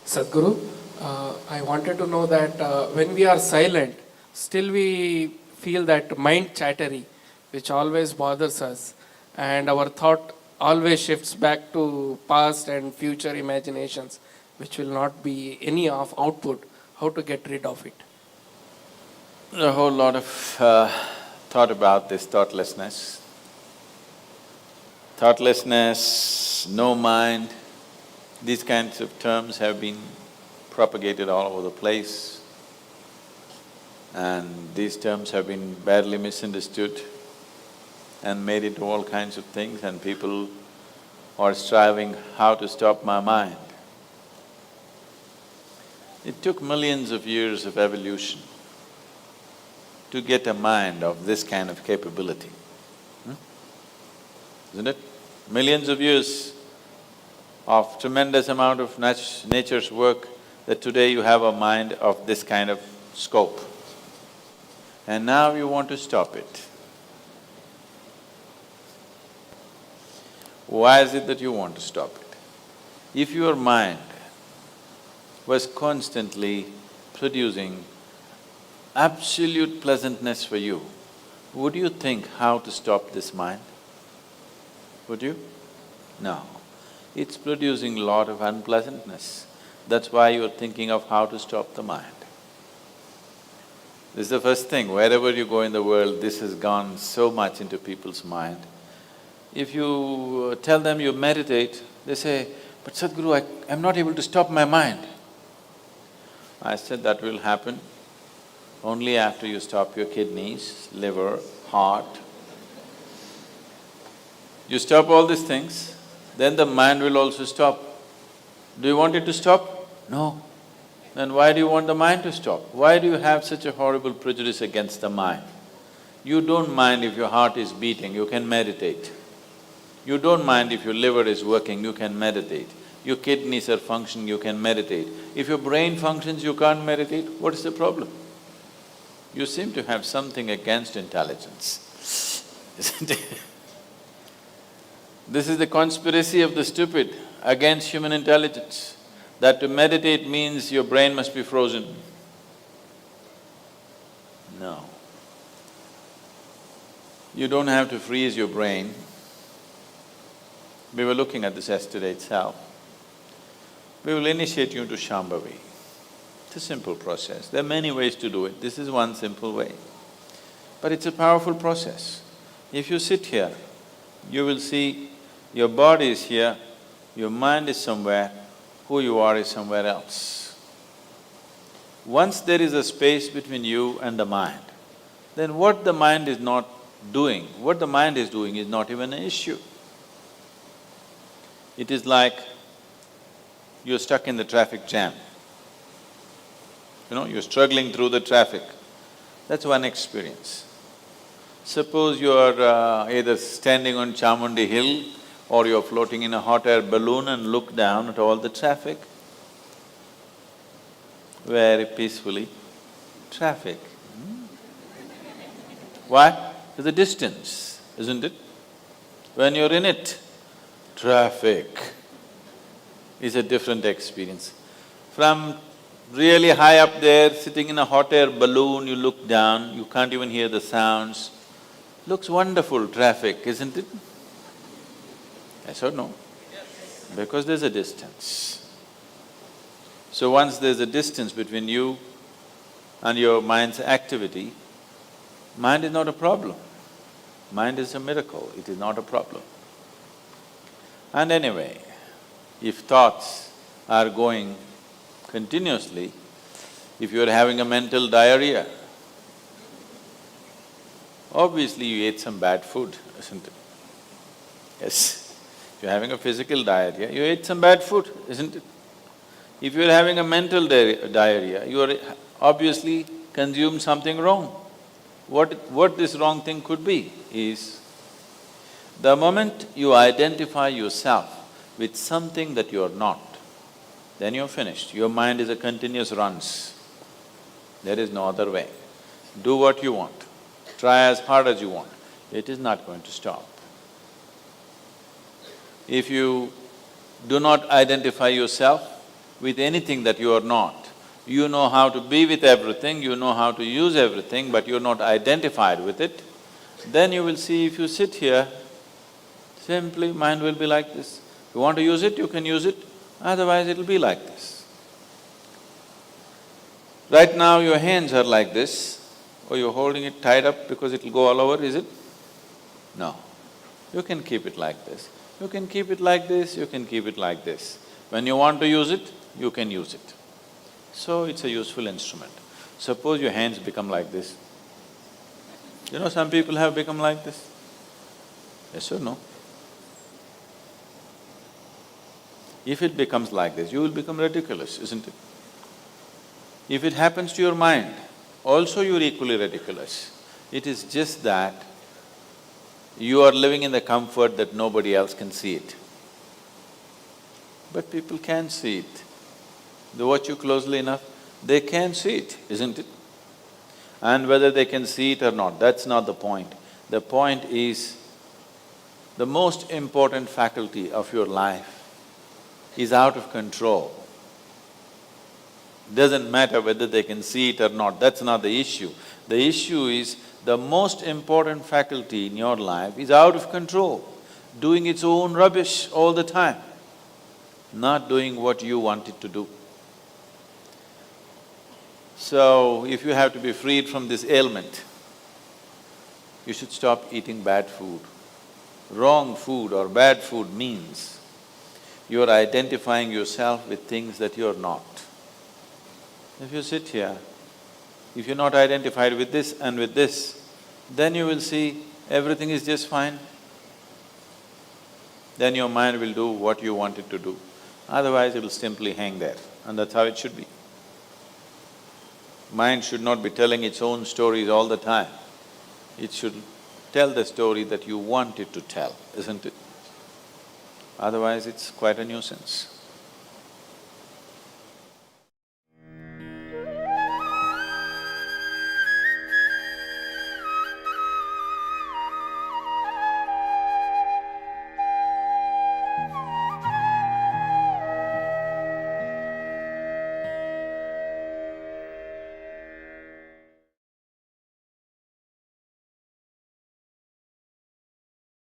Sadhguru, I wanted to know that when we are silent, still we feel that mind chattery, which always bothers us, and our thought always shifts back to past and future imaginations, which will not be any of output. How to get rid of it? A whole lot of thought about this thoughtlessness. Thoughtlessness, no mind, these kinds of terms have been propagated all over the place, and these terms have been badly misunderstood and made into all kinds of things, and people are striving how to stop my mind. It took millions of years of evolution to get a mind of this kind of capability, isn't it? Millions of years of tremendous amount of nature's work that today you have a mind of this kind of scope. And now you want to stop it. Why is it that you want to stop it? If your mind was constantly producing absolute pleasantness for you, would you think how to stop this mind? Would you? No. It's producing a lot of unpleasantness. That's why you're thinking of how to stop the mind. This is the first thing, wherever you go in the world, this has gone so much into people's mind. If you tell them you meditate, they say, "But Sadhguru, I'm not able to stop my mind." I said, that will happen only after you stop your kidneys, liver, heart. You stop all these things, then the mind will also stop. Do you want it to stop? No. Then why do you want the mind to stop? Why do you have such a horrible prejudice against the mind? You don't mind if your heart is beating, you can meditate. You don't mind if your liver is working, you can meditate. Your kidneys are functioning, you can meditate. If your brain functions, you can't meditate, what is the problem? You seem to have something against intelligence, isn't it? This is the conspiracy of the stupid against human intelligence, that to meditate means your brain must be frozen. No. You don't have to freeze your brain. We were looking at this yesterday itself. We will initiate you into Shambhavi. It's a simple process. There are many ways to do it. This is one simple way. But it's a powerful process. If you sit here, you will see your body is here, your mind is somewhere, who you are is somewhere else. Once there is a space between you and the mind, then what the mind is not doing, what the mind is doing is not even an issue. It is like you're stuck in the traffic jam. You're struggling through the traffic. That's one experience. Suppose you're either standing on Chamundi Hill or you're floating in a hot air balloon and look down at all the traffic. Very peacefully, traffic. Why? There's a distance, isn't it? When you're in it, traffic is a different experience. From really high up there, sitting in a hot air balloon, you look down, you can't even hear the sounds. Looks wonderful, traffic, isn't it? Yes or no? Because there's a distance. So once there's a distance between you and your mind's activity, mind is not a problem. Mind is a miracle, it is not a problem. And anyway, if thoughts are going continuously, if you're having a mental diarrhea, obviously you ate some bad food, isn't it? Yes. If you're having a physical diarrhea, you ate some bad food, isn't it? If you're having a mental diarrhea, you are obviously consumed something wrong. What this wrong thing could be is, the moment you identify yourself with something that you're not, then you're finished. Your mind is a continuous runs. There is no other way. Do what you want, try as hard as you want, it is not going to stop. If you do not identify yourself with anything that you are not. You know how to be with everything, you know how to use everything, but you're not identified with it, then you will see if you sit here, simply mind will be like this. If you want to use it, you can use it, otherwise it'll be like this. Right now your hands are like this, or you're holding it tied up because it'll go all over, is it? No. You can keep it like this. You can keep it like this, you can keep it like this. When you want to use it, you can use it. So it's a useful instrument. Suppose your hands become like this. You know, some people have become like this. Yes or no? If it becomes like this, you will become ridiculous, isn't it? If it happens to your mind, also you're equally ridiculous. It is just that you are living in the comfort that nobody else can see it. But people can see it. They watch you closely enough, they can see it, isn't it? And whether they can see it or not, that's not the point. The point is, the most important faculty of your life is out of control. Doesn't matter whether they can see it or not, that's not the issue. The issue is, the most important faculty in your life is out of control, doing its own rubbish all the time, not doing what you want it to do. So, if you have to be freed from this ailment, you should stop eating bad food. Wrong food or bad food means you're identifying yourself with things that you're not. If you sit here, if you're not identified with this and with this, then you will see everything is just fine. Then your mind will do what you want it to do. Otherwise, it will simply hang there, and that's how it should be. Mind should not be telling its own stories all the time. It should tell the story that you want it to tell, isn't it? Otherwise, it's quite a nuisance.